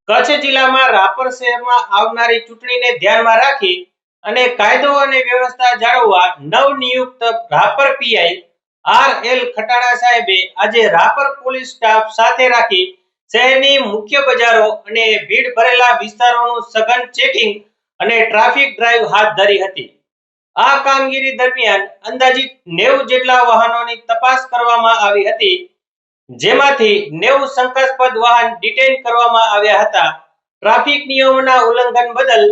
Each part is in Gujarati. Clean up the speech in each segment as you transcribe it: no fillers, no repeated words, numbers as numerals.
કચ્છ જિલ્લામાં રાપર શહેરમાં આવનારી ચૂંટણીને ધ્યાનમાં રાખી અને કાયદો અને વ્યવસ્થા જાળવવા નવનિયુક્ત રાપર પીઆઈ આર.એલ. ખટાણા સાહેબે આજે રાપર પોલીસ સ્ટાફ સાથે રાખી શહેરની મુખ્ય બજારો અને ભીડ ભરેલા વિસ્તારોનું સઘન ચેકિંગ અને ટ્રાફિક ડ્રાઈવ હાથ ધરી હતી. આ કામગીરી દરમિયાન અંદાજિત 90 જેટલા વાહનોની તપાસ કરવામાં આવી હતી, જેમાંથી 90 શંકાસ્પદ વાહન ડિટેઇન કરવામાં આવ્યા હતા. ટ્રાફિક નિયમોના ઉલ્લંઘન બદલ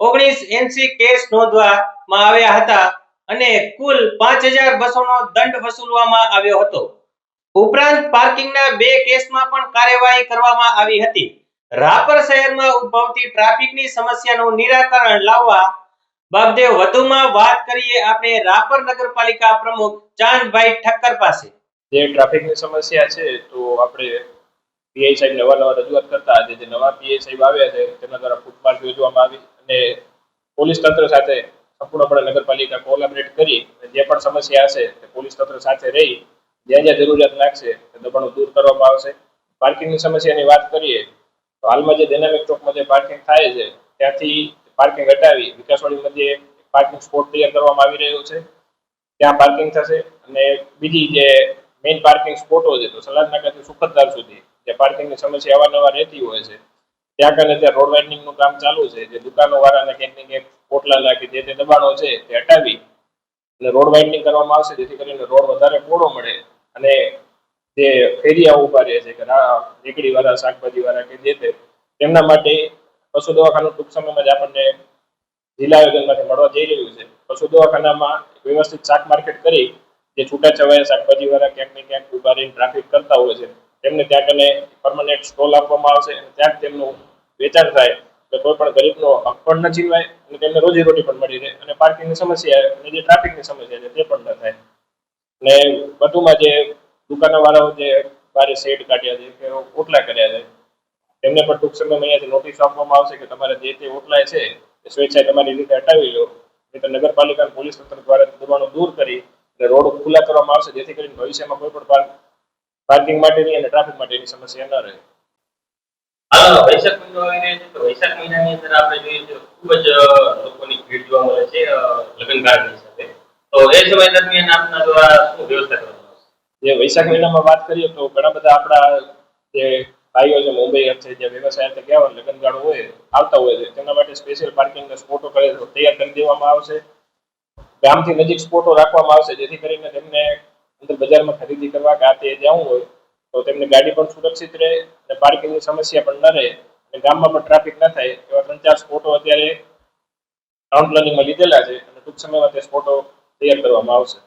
1980 કેસ નોંધવામાં આવ્યા હતા અને કુલ 5200 નો દંડ વસૂલવામાં આવ્યો હતો. ઉપરાંત પાર્કિંગના 2 કેસમાં પણ કાર્યવાહી કરવામાં આવી હતી. રાપર શહેરમાં ઉદ્ભવતી ટ્રાફિકની સમસ્યાનું નિરાકરણ લાવવા બાબતે વધુમાં વાત કરીએ આપણે રાપર નગરપાલિકા પ્રમુખ ચાંદભાઈ ઠક્કર પાસે. જે ટ્રાફિકની સમસ્યા છે તો આપણે પીઆઈ સાહેબ નવા રજૂઆત કરતા આજે જે નવા પીઆઈ સાહેબ આવ્યા છે તેમના દ્વારા ફૂટપાથ યોજવામાં આવી અને પોલીસ તંત્ર સાથે સંપૂર્ણપણે નગરપાલિકા કોલેબરેટ કરી જે પણ સમસ્યા હશે તે પોલીસ તંત્ર સાથે રહી જ્યાં જ્યાં જરૂરિયાત લાગશે તે દબાણો દૂર કરવામાં આવશે. પાર્કિંગની સમસ્યાની વાત કરીએ તો હાલમાં જે ડાયનામિક ચોકમાં જે પાર્કિંગ થાય છે ત્યાંથી પાર્કિંગ હટાવી વિકાસવાડી મધ્યે પાર્કિંગ સ્પોટ તૈયાર કરવામાં આવી રહ્યો છે, ત્યાં પાર્કિંગ થશે. અને બીજી જે મેઇન પાર્કિંગ સ્પોટો છે તો સલાદ નાકાથી સુખતદાર સુધી જે પાર્કિંગની સમસ્યા અવારનવાર રહેતી હોય છે ત્યાં કને ત્યાં રોડ વાઇડનિંગનું કામ ચાલુ છે. જે દુકાનો વાળાના ક્યાંક ને ક્યાંક પોટલા કે જે તે દબાણો છે તે હટાવી અને રોડ વાઇડનિંગ કરવામાં આવશે, જેથી કરીને રોડ વધારે પહોળો મળે અને જે ફેરિયા ઉભા રહે છે કે રેકડી વાળા, શાકભાજી વાળા કે જે તે તેમના માટે પશુ દવાખાનું ટૂંક સમયમાં જ આપણને જિલ્લા આયોજનમાંથી મળવા જઈ રહ્યું છે. પશુ દવાખાનામાં વ્યવસ્થિત શાક માર્કેટ કરી જે છૂટાછવાયા શાકભાજી વાળા ક્યાંક ને ક્યાંક ઉભા રહીને ટ્રાફિક કરતા હોય છે તેમને ત્યાં કને પરમનન્ટ સ્ટોલ આપવામાં આવશે અને ત્યાં તેમનું વેચાણ થાય તો કોઈ પણ ગરીબનો હક પણ ન છીનવાય અને તેમને રોજીરોટી પણ મળી રહે અને પાર્કિંગની સમસ્યા અને જે ટ્રાફિકની સમસ્યા છે તે પણ ન થાય. અને વધુમાં જે દુકાનવાળાઓ જે બારે શેડ કાઢ્યા છે કે ઓટલા કર્યા છે તેમને પણ ટૂંક સમયમાં અહીંયાથી નોટિસ આપવામાં આવશે કે તમારે જે તે ઓટલા છે તે સ્વેચ્છાએ તમારી રીતે હટાવી લો, નહીં તો નગરપાલિકા પોલીસ તંત્ર દ્વારા દબાણો દૂર કરી અને રોડ ખુલ્લા કરવામાં આવશે, જેથી કરીને ભવિષ્યમાં કોઈ પણ પાર્કિંગ માટેની અને ટ્રાફિક માટેની સમસ્યા ન રહે. હાલો, વૈશાખ મહિનો આવી રહ્યો છે તો વૈશાખ મહિનાની અંદર આપણે જોઈએ તો ખૂબ જ લોકોની ભીડ જોવા મળે છે લગ્નકારની સાથે. તો એ સમય દરમિયાન આપના દ્વારા શું વ્યવસ્થા કરવામાં આવશે? જે વૈશાખ મહિનામાં વાત કરીએ તો ઘણા બધા આપણા જે ભાઈઓ છે મુંબઈ છે જે વ્યવસાય ગયા હોય લગ્નગાળો હોય આવતા હોય છે તેમના માટે સ્પેશિયલ પાર્કિંગના સ્પોટો તૈયાર કરી દેવામાં આવશે. ગામથી નજીક સ્પોટો રાખવામાં આવશે, જેથી કરીને તેમને અંદર બજારમાં ખરીદી કરવા કે આ તે જવું હોય તો તેમને ગાડી પણ સુરક્ષિત રહે અને પાર્કિંગની સમસ્યા પણ ન રહે અને ગામમાં પણ ટ્રાફિક ન થાય એવા 3-4 સ્પોટો અત્યારે ટાઉન પ્લાનિંગમાં લીધેલા છે અને ટૂંક સમયમાં તે સ્પોટો તૈયાર કરવામાં આવશે.